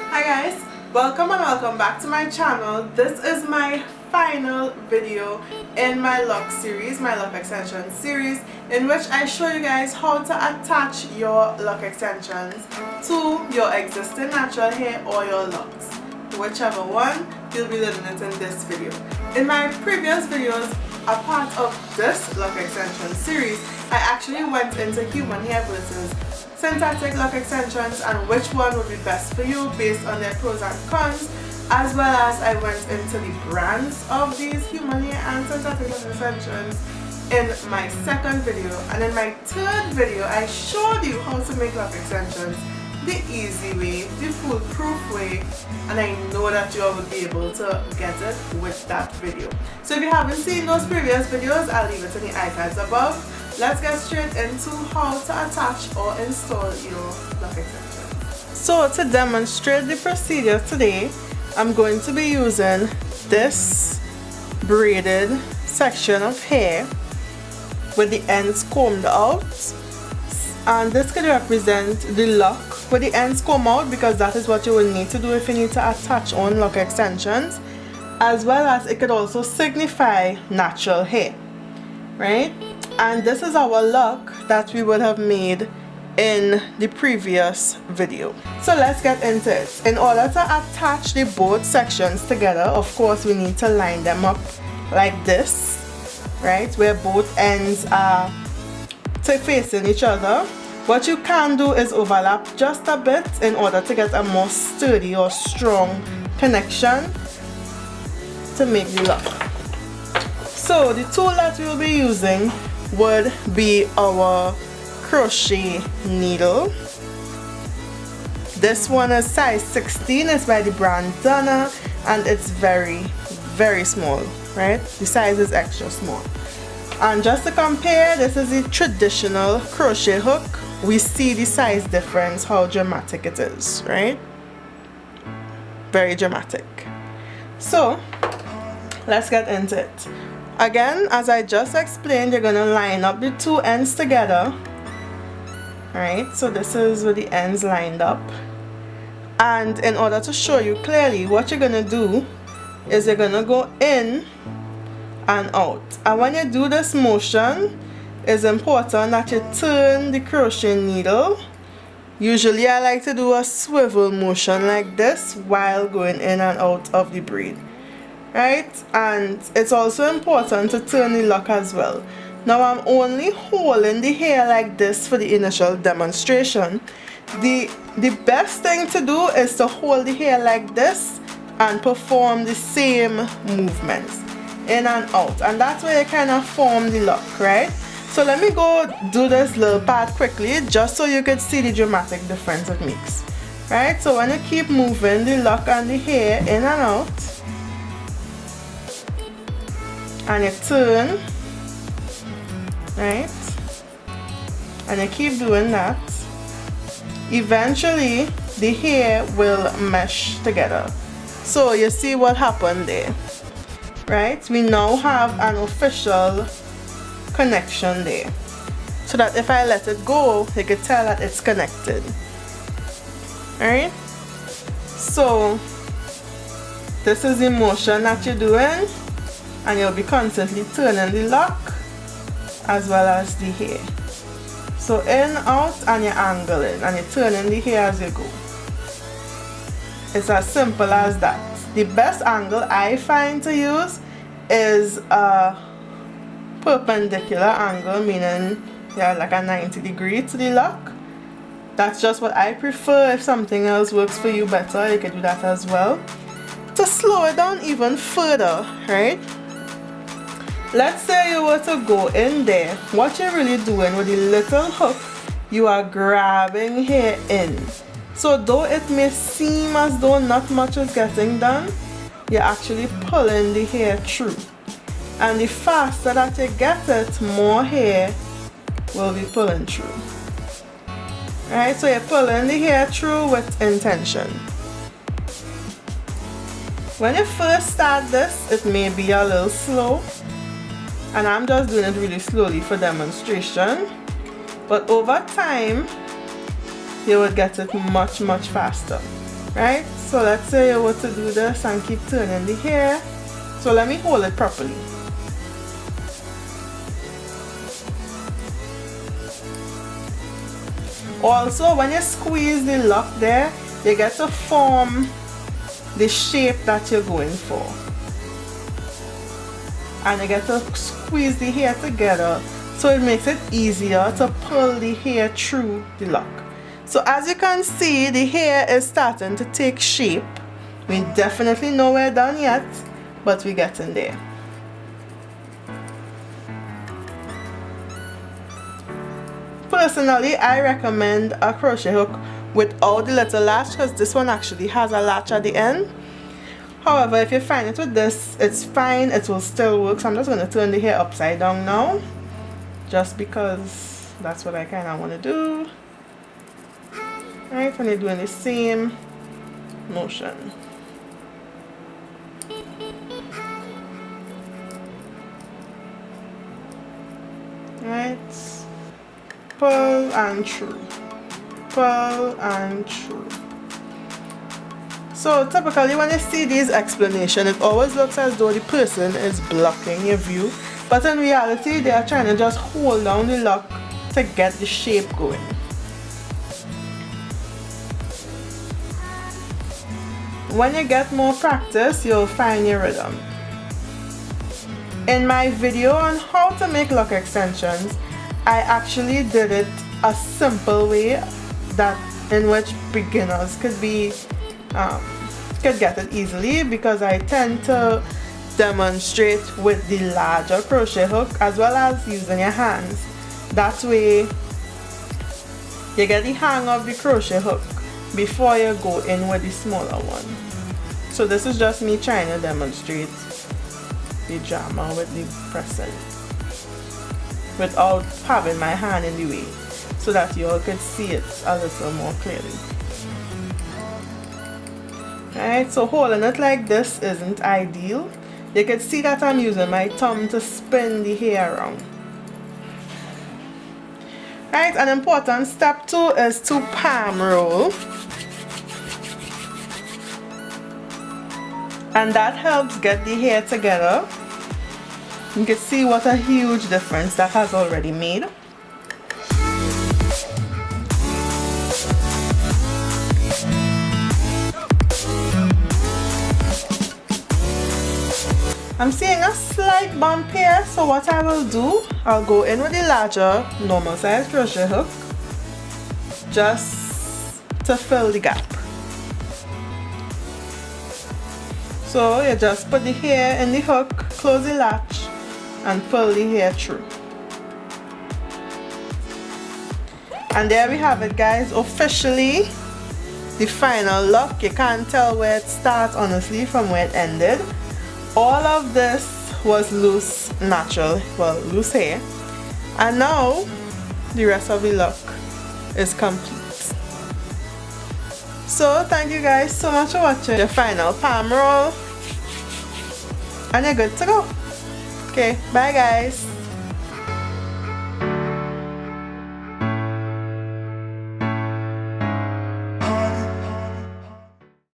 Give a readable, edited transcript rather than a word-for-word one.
Hi guys, welcome and welcome back to my channel. This is my final video in my lock series, my lock extension series, in which I show you guys how to attach your lock extensions to your existing natural hair or your locks, whichever one. You'll be learning it in this video. In my previous videos, a part of this lock extension series, I actually went into human hair versus synthetic lock extensions and which one would be best for you based on their pros and cons, as well as I went into the brands of these human hair and synthetic lock extensions in my second video. And in my third video, I showed you how to make lock extensions the easy way, the foolproof way, and I know that you all will be able to get it with that video. So if you haven't seen those previous videos, I'll leave it in the icons above. Let's get straight into how to attach or install your lock extensions. So to demonstrate the procedure today, I'm going to be using this braided section of hair with the ends combed out, and this could represent the lock with the ends combed out because that is what you will need to do if you need to attach on lock extensions, as well as it could also signify natural hair, right? And this is our lock that we would have made in the previous video. So let's get into it. In order to attach the both sections together, of course we need to line them up like this, right, where both ends are facing each other. What you can do is overlap just a bit in order to get a more sturdy or strong connection to make the lock. So the tool that we will be using would be our crochet needle. This one is size 16, it's by the brand Donna, and it's very small, right? The size is extra small. And just to compare, this is the traditional crochet hook. We see the size difference, how dramatic it is, right? Very dramatic. So let's get into it. Again, as I just explained, you're going to line up the two ends together. Alright, so this is with the ends lined up. And in order to show you clearly, what you're going to do is you're going to go in and out. And when you do this motion, it's important that you turn the crochet needle. Usually I like to do a swivel motion like this while going in and out of the braid. Right, and it's also important to turn the lock as well. Now I'm only holding the hair like this for the initial demonstration. The best thing to do is to hold the hair like this and perform the same movements in and out, and that's where you kind of form the lock, right? So let me go do this little part quickly just so you can see the dramatic difference it makes. Right, so when you keep moving the lock and the hair in and out, and you turn, right, and you keep doing that, eventually the hair will mesh together. So you see what happened there, right? We now have an official connection there, so that if I let it go, you can tell that it's connected. Alright, so this is the motion that you're doing, and you'll be constantly turning the lock as well as the hair. So in, out, and you're angling and you're turning the hair as you go. It's as simple as that. The best angle I find to use is a perpendicular angle, meaning yeah, like a 90 degree to the lock. That's just what I prefer. If something else works for you better, you can do that as well. To slow it down even further, right? Let's say you were to go in there. What you're really doing with the little hook, you are grabbing hair in. So though it may seem as though not much is getting done, you're actually pulling the hair through. And the faster that you get it, more hair will be pulling through. Right, so you're pulling the hair through with intention. When you first start this, it may be a little slow, and I'm just doing it really slowly for demonstration, but over time you will get it much faster. right? So let's say you were to do this and keep turning the hair. So let me hold it properly. Also, when you squeeze the lock there, you get to form the shape that you're going for. And you get to squeeze the hair together, so it makes it easier to pull the hair through the lock. So as you can see, the hair is starting to take shape. We definitely know we're done yet, but we're getting there. Personally, I recommend a crochet hook without the little latch, because this one actually has a latch at the end. However, if you find it with this, it's fine, it will still work. So I'm just going to turn the hair upside down now, just because that's what I kind of want to do. Right, and you're doing the same motion. Right, pull and through, pull and through. So typically when you see these explanations, it always looks as though the person is blocking your view, but in reality they are trying to just hold down the lock to get the shape going. When you get more practice, you'll find your rhythm. In my video on how to make lock extensions, I actually did it a simple way in which beginners could get it easily, because I tend to demonstrate with the larger crochet hook as well as using your hands. That way you get the hang of the crochet hook before you go in with the smaller one. So this is just me trying to demonstrate the drama with the pressing without having my hand in the way, so that you all could see it a little more clearly. Alright, so holding it like this isn't ideal. You can see that I'm using my thumb to spin the hair around. Right, an important step 2 is to palm roll. And that helps get the hair together. You can see what a huge difference that has already made. I'm seeing a slight bump here, so what I will do, I'll go in with the larger normal size crochet hook just to fill the gap. So you just put the hair in the hook, close the latch and pull the hair through. And there we have it, guys, officially the final look. You can't tell where it starts honestly from where it ended. All of this was loose, natural, well, loose hair, and now the rest of the look is complete. So thank you guys so much for watching. Your final palm roll and you're good to go. Okay, bye guys.